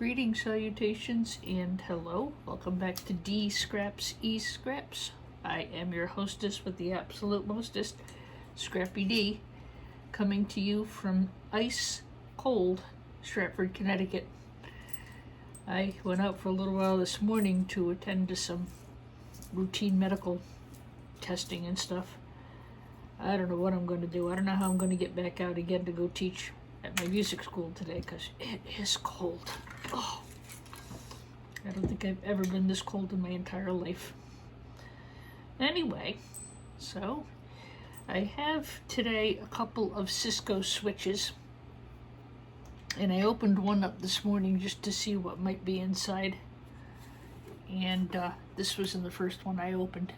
Greetings, salutations, and hello. Welcome back to D Scraps E Scraps. I am your hostess with the absolute mostest, Scrappy D, coming to you from ice cold Stratford, Connecticut. I went out for a little while this morning to attend to some routine medical testing and stuff. I don't know what I'm going to do. I don't know how I'm going to get back out again to go teach at my music school today because it is cold. Oh, I don't think I've ever been this cold in my entire life. Anyway, so I have today a couple of Cisco switches, and I opened one up this morning just to see what might be inside, and this was in the first one I opened.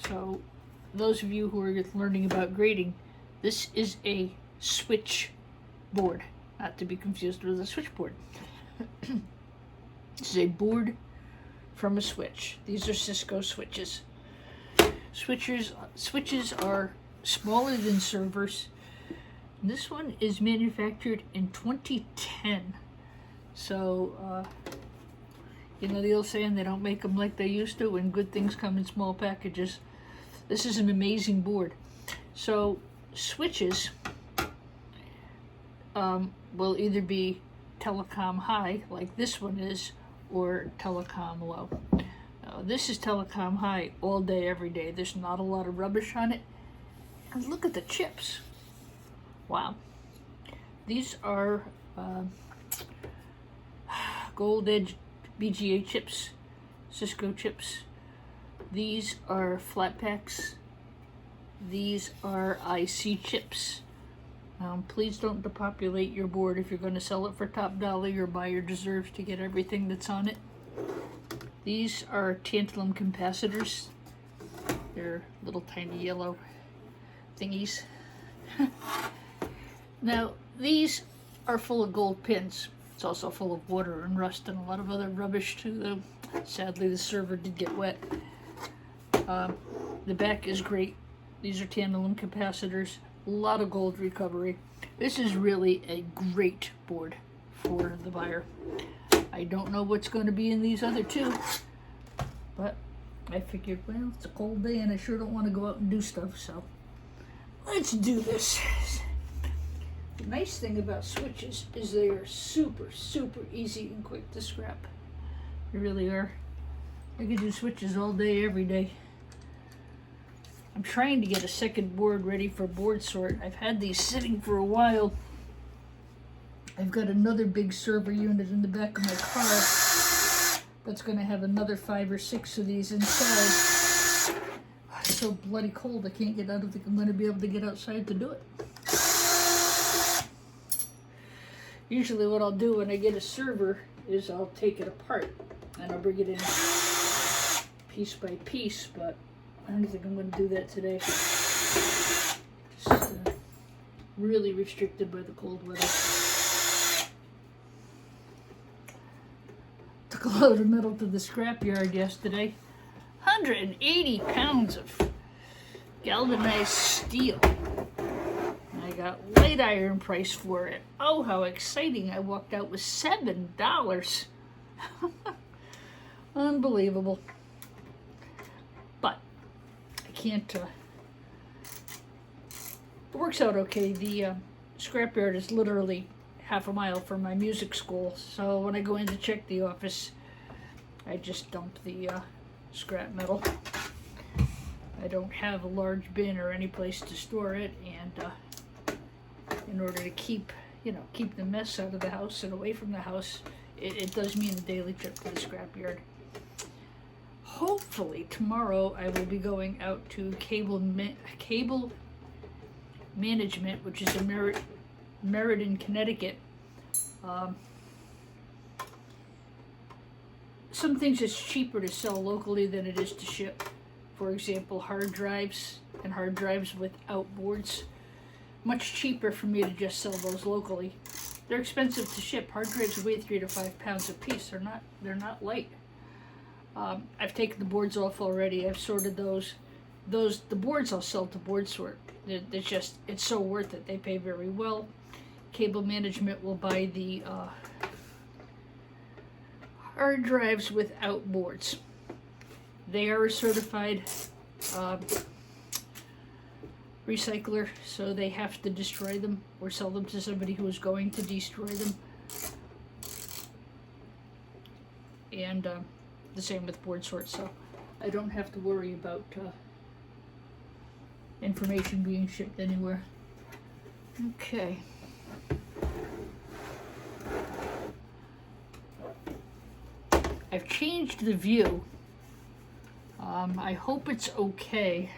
So those of you who are learning about grading, this is a switch board, not to be confused with a switchboard. This is a board from a switch. These are Cisco switches. Switches are smaller than servers. This one is manufactured in 2010. So, you know the old saying, they don't make them like they used to when good things come in small packages. This is an amazing board. So, switches will either be telecom high, like this one is, or telecom low. This is telecom high all day, every day. There's not a lot of rubbish on it. And look at the chips. Wow. These are gold edge BGA chips, Cisco chips. These are flat packs. These are IC chips. Please don't depopulate your board if you're going to sell it for top dollar. Your buyer deserves to get everything that's on it. These are tantalum capacitors. They're little tiny yellow thingies. Now, these are full of gold pins. It's also full of water and rust and a lot of other rubbish too, though. Sadly, the server did get wet. The back is great. These are tantalum capacitors. A lot of gold recovery. This is really a great board for the buyer. I don't know what's going to be in these other two, but I figured, well, it's a cold day and I sure don't want to go out and do stuff, so let's do this. The nice thing about switches is they are super, super easy and quick to scrap. They really are. I could do switches all day, every day. I'm trying to get a second board ready for board sort. I've had these sitting for a while. I've got another big server unit in the back of my car that's going to have another 5 or 6 of these inside. It's so bloody cold I can't get out of the, I'm going to be able to get outside to do it. Usually what I'll do when I get a server is I'll take it apart and I'll bring it in piece by piece, but I don't think I'm going to do that today. Just really restricted by the cold weather. Took a load of metal to the scrapyard yesterday. 180 pounds of galvanized steel. And I got light iron price for it. Oh, how exciting. I walked out with $7. Unbelievable. Can't it works out okay. The scrapyard is literally half a mile from my music school, so when I go in to check the office, I just dump the scrap metal. I don't have a large bin or any place to store it, and in order to keep the mess out of the house and away from the house, it does mean a daily trip to the scrapyard. Hopefully tomorrow I will be going out to cable management, which is in Meriden, Connecticut. Some things it's cheaper to sell locally than it is to ship. For example, hard drives and hard drives without boards. Much cheaper for me to just sell those locally. They're expensive to ship. Hard drives weigh 3 to 5 pounds a piece. They're not light. I've taken the boards off already. I've sorted those. The boards I'll sell to board sort. It's so worth it. They pay very well. Cable management will buy the are drives without boards. They are a certified recycler, so they have to destroy them or sell them to somebody who is going to destroy them. And the same with board sorts, so I don't have to worry about information being shipped anywhere. Okay. I've changed the view. I hope it's okay.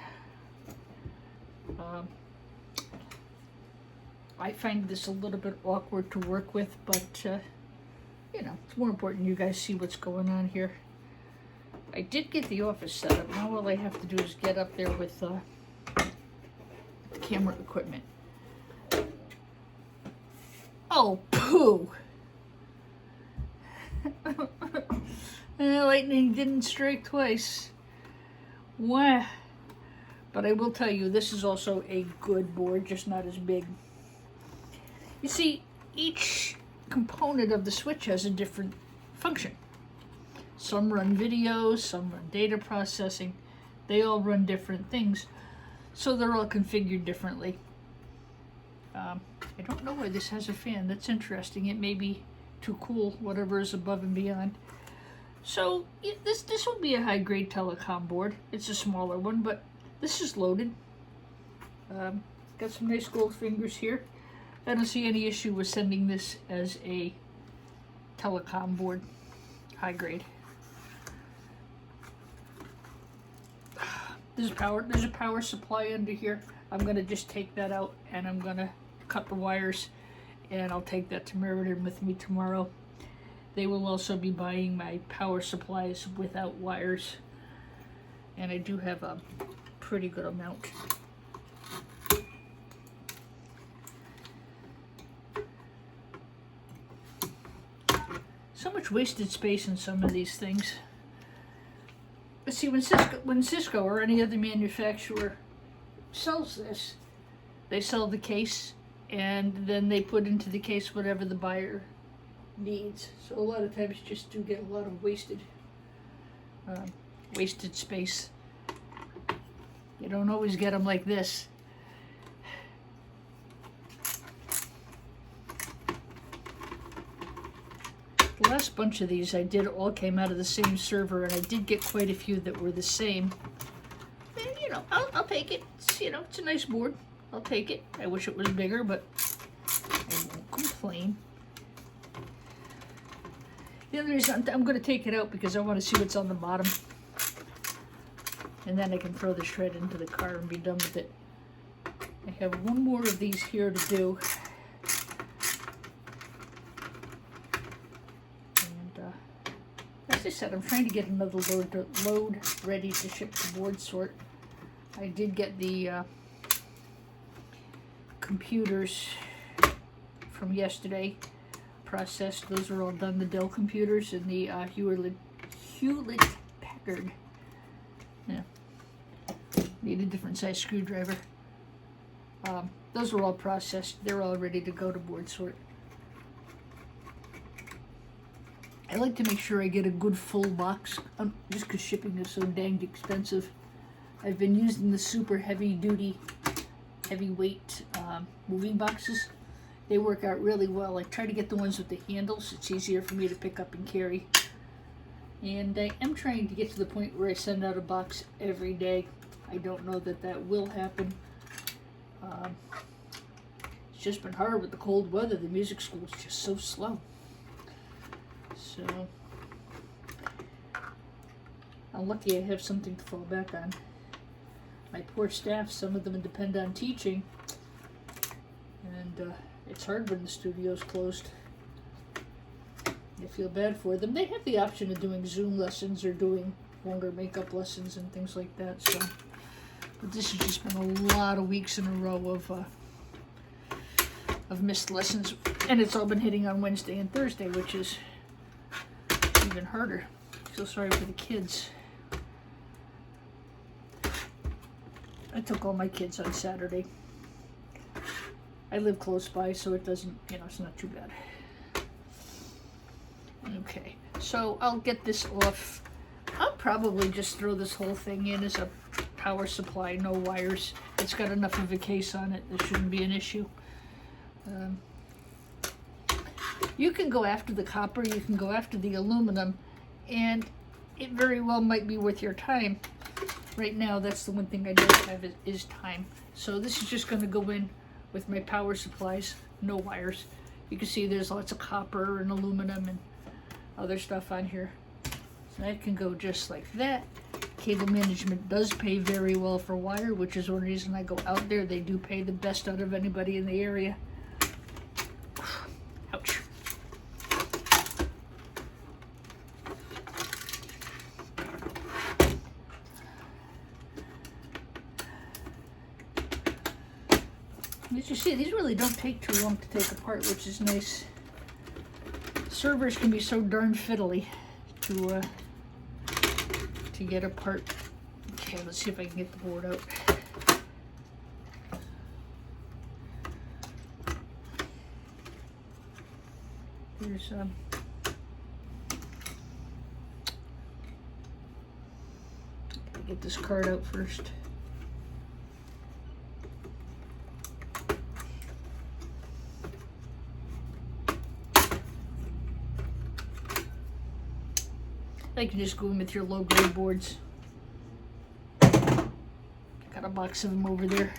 I find this a little bit awkward to work with, but you know, it's more important you guys see what's going on here. I did get the office set up. Now all I have to do is get up there with camera equipment. Oh, pooh! Lightning didn't strike twice. Wah! But I will tell you, this is also a good board, just not as big. You see, each component of the switch has a different function. Some run video, some run data processing. They all run different things, so they're all configured differently. I don't know why this has a fan. That's interesting. It may be to cool whatever is above and beyond. So this will be a high-grade telecom board. It's a smaller one, but this is loaded. Got some nice gold fingers here. I don't see any issue with sending this as a telecom board, high grade. There's a power supply under here. I'm gonna just take that out and I'm gonna cut the wires, and I'll take that to Meriden with me tomorrow. They will also be buying my power supplies without wires, and I do have a pretty good amount. So much wasted space in some of these things. But see, when Cisco or any other manufacturer sells this, they sell the case, and then they put into the case whatever the buyer needs. So a lot of times you just do get a lot of wasted space. You don't always get them like this. The last bunch of these I did all came out of the same server, and I did get quite a few that were the same. And, you know, I'll take it. It's, you know, it's a nice board. I'll take it. I wish it was bigger, but I won't complain. The other reason I'm going to take it out because I want to see what's on the bottom. And then I can throw the shred into the car and be done with it. I have one more of these here to do. And as I said, I'm trying to get another load ready to ship to board sort. I did get the computers from yesterday processed. Those are all done, the Dell computers and the Hewlett Packard. Yeah. Need a different size screwdriver. Those are all processed. They're all ready to go to board sort. I like to make sure I get a good full box, just because shipping is so danged expensive. I've been using the super heavyweight moving boxes. They work out really well. I try to get the ones with the handles. It's easier for me to pick up and carry. And I am trying to get to the point where I send out a box every day. I don't know that that will happen. It's just been hard with the cold weather. The music school is just so slow. So, I'm lucky I have something to fall back on. My poor staff, some of them depend on teaching. And it's hard when the studio's closed. I feel bad for them. They have the option of doing Zoom lessons or doing longer makeup lessons and things like that. So, but this has just been a lot of weeks in a row of missed lessons, and it's all been hitting on Wednesday and Thursday, which is even harder. I feel sorry for the kids. I took all my kids on Saturday. I live close by, so it doesn't, you know, it's not too bad. Okay, so I'll get this off. I'll probably just throw this whole thing in as a power supply, no wires. It's got enough of a case on it, there shouldn't be an issue. You can go after the copper, you can go after the aluminum, and it very well might be worth your time. Right now, that's the one thing I don't have is time. So this is just going to go in with my power supplies, no wires. You can see there's lots of copper and aluminum and other stuff on here. So that can go just like that. Cable management does pay very well for wire, which is one reason I go out there. They do pay the best out of anybody in the area. Ouch. As you see, these really don't take too long to take apart, which is nice. Servers can be so darn fiddly to get apart. Okay, let's see if I can get the board out. Here's get this card out first. You can just go in with your low-grade boards. Got a box of them over there.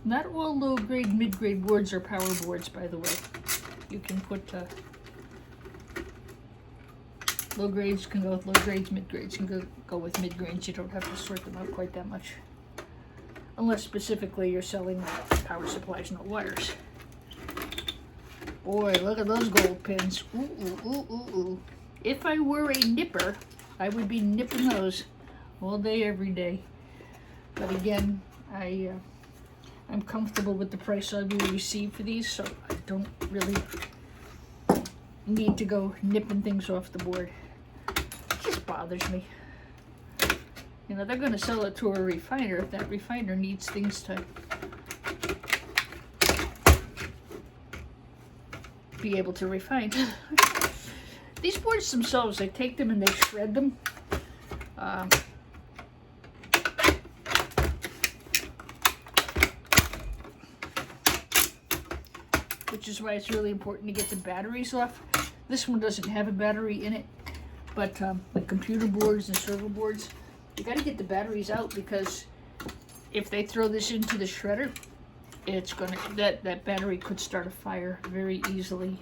Not all low-grade, mid-grade boards are power boards, by the way. You can put low grades can go with low grades, mid grades can go with mid grades. You don't have to sort them out quite that much, unless specifically you're selling power supplies, no wires. Boy, look at those gold pins. Ooh, ooh, ooh, ooh, ooh. If I were a nipper, I would be nipping those all day, every day. But again, I'm comfortable with the price I've received for these, so I don't really need to go nipping things off the board. It just bothers me. You know, they're going to sell it to a refiner. If that refiner needs things to be able to refine. These boards themselves, I take them and they shred them. Which is why it's really important to get the batteries off. This one doesn't have a battery in it, but like computer boards and server boards, you got to get the batteries out, because if they throw this into the shredder, it's gonna that battery could start a fire very easily.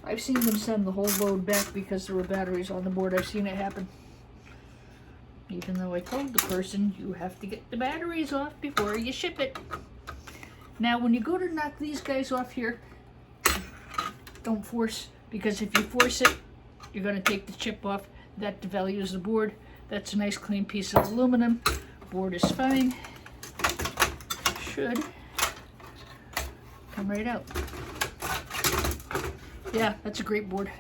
I've seen them send the whole load back because there were batteries on the board. I've seen it happen. Even though I told the person you have to get the batteries off before you ship it. Now, when you go to knock these guys off here, don't force, because if you force it, you're going to take the chip off. That devalues the board. That's a nice clean piece of aluminum. Board is fine. Should come right out. Yeah, that's a great board.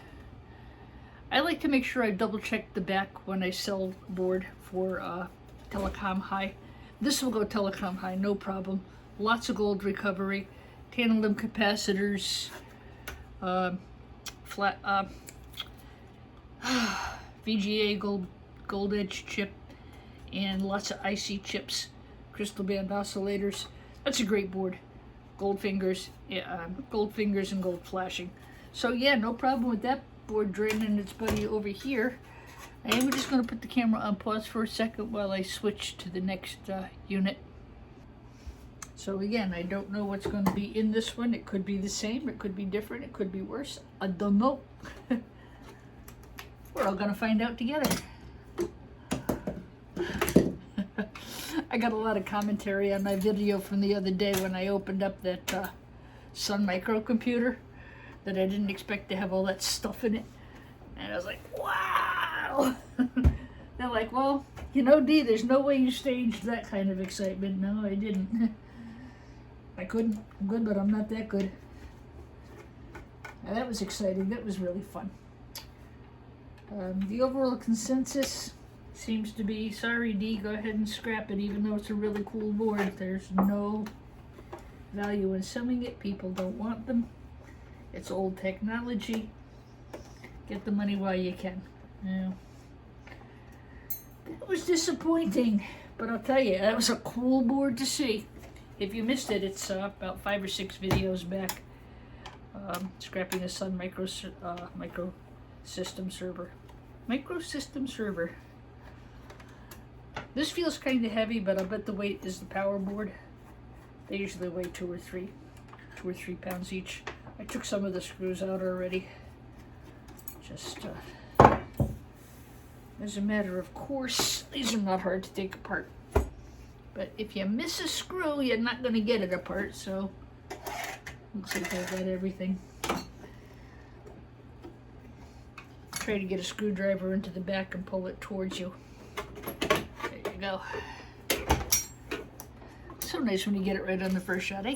I like to make sure I double check the back when I sell board for telecom high. This will go telecom high, no problem. Lots of gold recovery, tantalum capacitors, VGA gold edge chip, and lots of IC chips, crystal band oscillators. That's a great board. Gold fingers, yeah, gold fingers and gold flashing. So yeah, no problem with that board draining its buddy over here. And we're just going to put the camera on pause for a second while I switch to the next unit. So again, I don't know what's going to be in this one. It could be the same, it could be different, it could be worse. I don't know. We're all going to find out together. I got a lot of commentary on my video from the other day when I opened up that Sun microcomputer, that I didn't expect to have all that stuff in it. And I was like, wow! They're like, well, you know, Dee, there's no way you staged that kind of excitement. No, I didn't. I couldn't. I'm good, but I'm not that good. Now, that was exciting. That was really fun. The overall consensus seems to be, sorry, Dee, go ahead and scrap it, even though it's a really cool board. There's no value in selling it. People don't want them. It's old technology. Get the money while you can. Yeah. It was disappointing, but I'll tell you, that was a cool board to see. If you missed it, it's about 5 or 6 videos back. Scrapping a Sun micro system server. Micro system server. This feels kind of heavy, but I bet the weight is the power board. They usually weigh 2 or 3 pounds each. I took some of the screws out already. Just as a matter of course, these are not hard to take apart. But if you miss a screw, you're not going to get it apart, so looks like I got everything. Try to get a screwdriver into the back and pull it towards you. There you go. So nice when you get it right on the first shot, eh?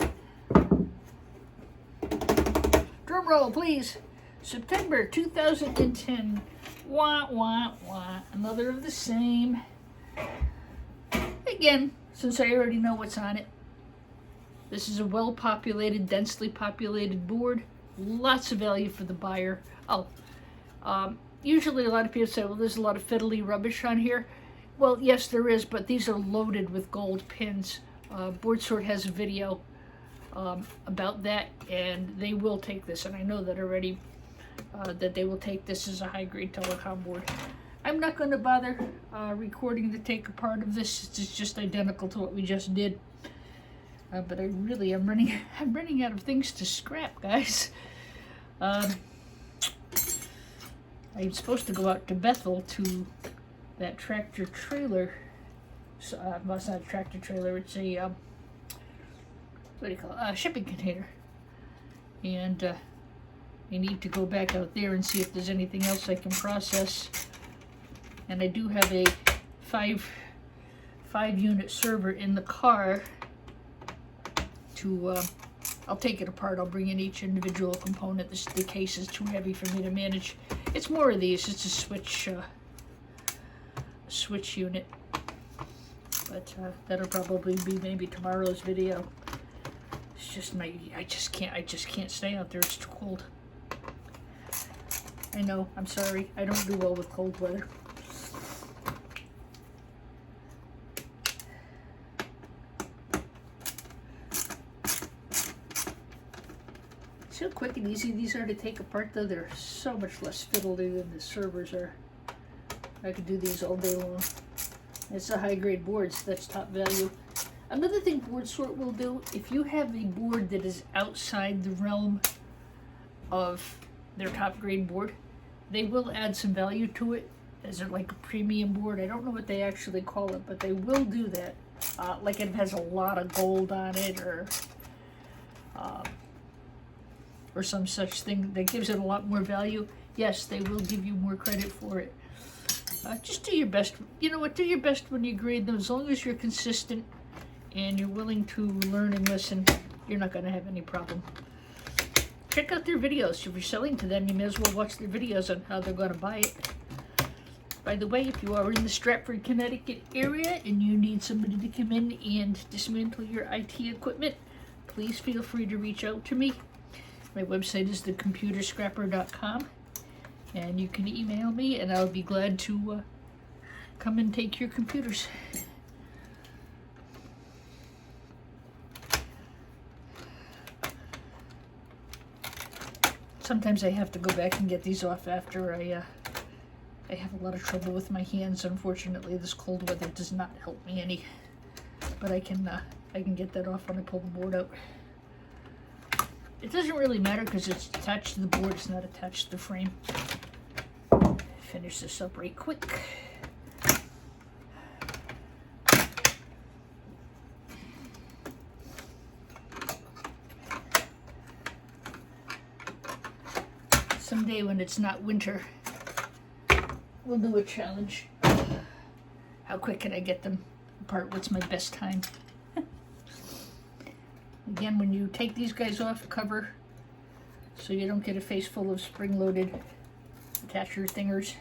Drum roll, please. September 2010. Wah, wah, wah. Another of the same. Again, since I already know what's on it. This is a well-populated, densely populated board. Lots of value for the buyer. Oh, usually a lot of people say, well, there's a lot of fiddly rubbish on here. Well, yes, there is, but these are loaded with gold pins. BoardSort has a video about that, and they will take this, and I know that already, that they will take this as a high-grade telecom board. I'm not going to bother recording the take apart of this. It's just identical to what we just did. But I really am running out of things to scrap, guys. I'm supposed to go out to Bethel to that tractor trailer. Well, it's not a tractor trailer. It's a what do you call it? A shipping container. And I need to go back out there and see if there's anything else I can process. And I do have a five unit server in the car. I'll take it apart. I'll bring in each individual component. The case is too heavy for me to manage. It's more of these. It's a switch unit. But that'll probably be maybe tomorrow's video. It's just I just can't stay out there. It's too cold. I know. I'm sorry. I don't do well with cold weather. See how quick and easy these are to take apart, though? They're so much less fiddly than the servers are. I could do these all day long. It's a high-grade board, so that's top value. Another thing BoardSort will do, if you have a board that is outside the realm of their top-grade board, they will add some value to it as like a premium board. I don't know what they actually call it, but they will do that. Like it has a lot of gold on it, or some such thing that gives it a lot more value. Yes, they will give you more credit for it. Just do your best. You know what? Do your best when you grade them. As long as you're consistent and you're willing to learn and listen, you're not going to have any problem. Check out their videos. If you're selling to them, you may as well watch their videos on how they're going to buy it. By the way, if you are in the Stratford, Connecticut area and you need somebody to come in and dismantle your IT equipment, please feel free to reach out to me. My website is thecomputerscrapper.com, and you can email me, and I'll be glad to come and take your computers. Sometimes I have to go back and get these off after I have a lot of trouble with my hands. Unfortunately, this cold weather does not help me any, but I can get that off when I pull the board out. It doesn't really matter because it's attached to the board, it's not attached to the frame. Finish this up right quick. Someday when it's not winter, we'll do a challenge. How quick can I get them apart? What's my best time? Again, when you take these guys off, cover so you don't get a face full of spring-loaded attacher thingers,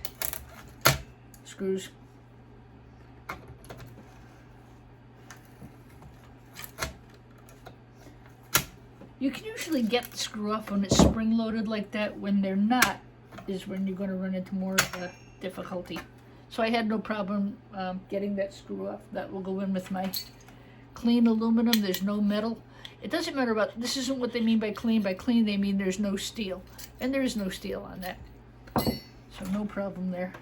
screws. You can usually get the screw off when it's spring-loaded like that. When they're not, is when you're going to run into more difficulty. So I had no problem getting that screw off. That will go in with my clean aluminum. There's no metal. It doesn't matter about, this isn't what they mean by clean. By clean, they mean there's no steel. And there is no steel on that. So no problem there.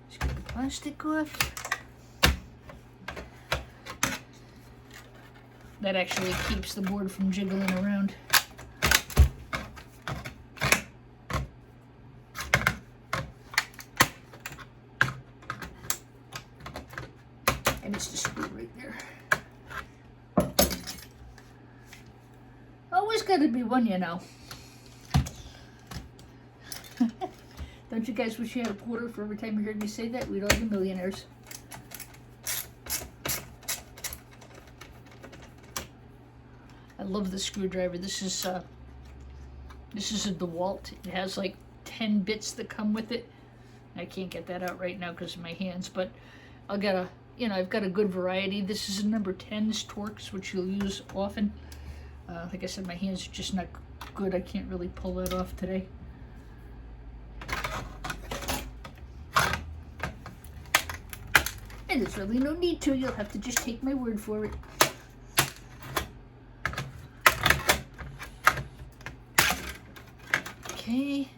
Just get the plastic off. That actually keeps the board from jiggling around. And it's just screw right there. Always gotta be one, you know. Don't you guys wish you had a quarter for every time you heard me say that? We'd all be millionaires. I love the screwdriver. This is a DeWalt. It has like 10 bits that come with it. I can't get that out right now because of my hands, but I've got a good variety. This is a number 10's Torx, which you'll use often. Like I said, my hands are just not good. I can't really pull that off today. And there's really no need to. You'll have to just take my word for it. Okay,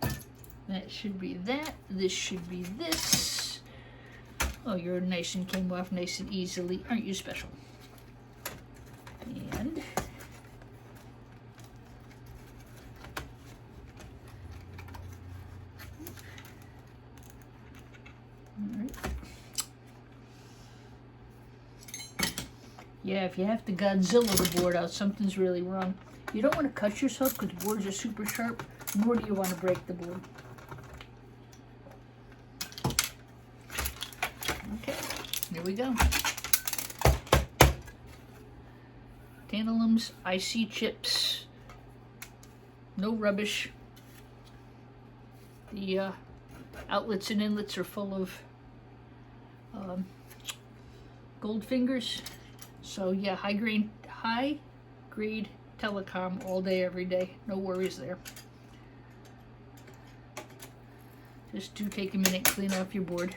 that should be that. This should be this. Oh, you're nice and came off nice and easily. Aren't you special? And all right. Yeah, if you have to Godzilla the board out, something's really wrong. You don't want to cut yourself because boards are super sharp, nor do you want to break the board. Okay, here we go. Tantalums, IC chips, no rubbish. The outlets and inlets are full of gold fingers. So yeah, high grade telecom all day, every day. No worries there. Just do take a minute, clean off your board.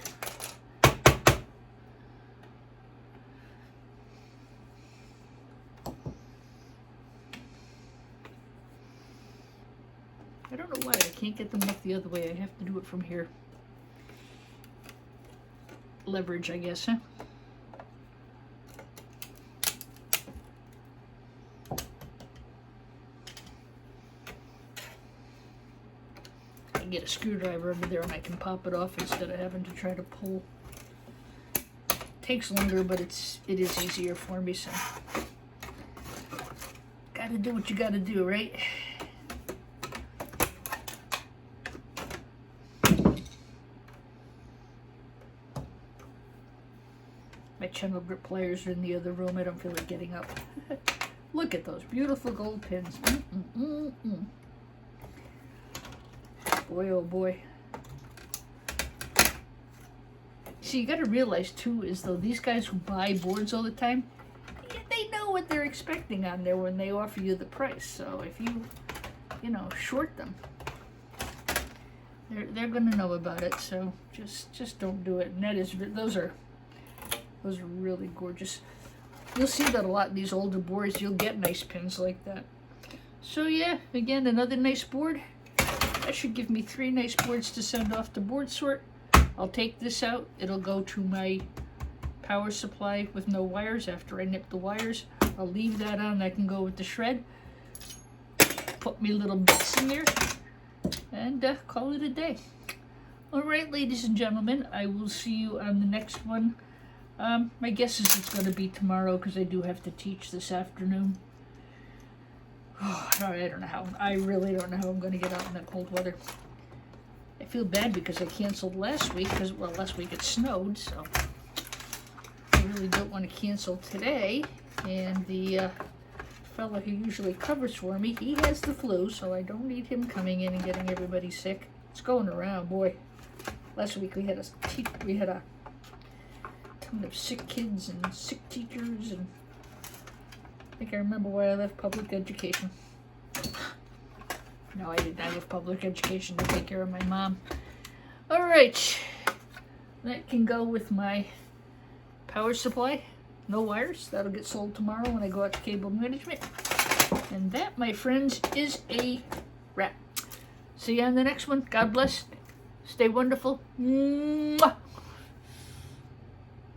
I don't know why I can't get them off the other way. I have to do it from here. Leverage, I guess, huh? Get a screwdriver under there and I can pop it off instead of having to try to pull. Takes longer, but it is easier for me, so gotta do what you gotta do, right? My channel grip pliers are in the other room. I don't feel like getting up. Look at those beautiful gold pins. Boy, oh boy. See, you got to realize too, is though these guys who buy boards all the time, they know what they're expecting on there when they offer you the price. So if you short them, they're gonna know about it. So just don't do it. And that is, those are really gorgeous. You'll see that a lot in these older boards. You'll get nice pins like that. So yeah, again, another nice board. That should give me 3 nice boards to send off to board sort. I'll take this out. It'll go to my power supply with no wires after I nip the wires. I'll leave that on. That can go with the shred. Put me little bits in there and call it a day. All right, ladies and gentlemen, I will see you on the next one. My guess is it's going to be tomorrow because I do have to teach this afternoon. Oh, I don't know how. I really don't know how I'm going to get out in that cold weather. I feel bad because I canceled last week because, well, last week it snowed, so I really don't want to cancel today. And the fellow who usually covers for me, he has the flu, so I don't need him coming in and getting everybody sick. It's going around, boy. Last week we had a ton of sick kids and sick teachers, and think I remember why I left public education. No, I did not leave public education to take care of my mom. Alright, that can go with my power supply. No wires. That'll get sold tomorrow when I go out to cable management. And that, my friends, is a wrap. See you on the next one. God bless. Stay wonderful. Mwah.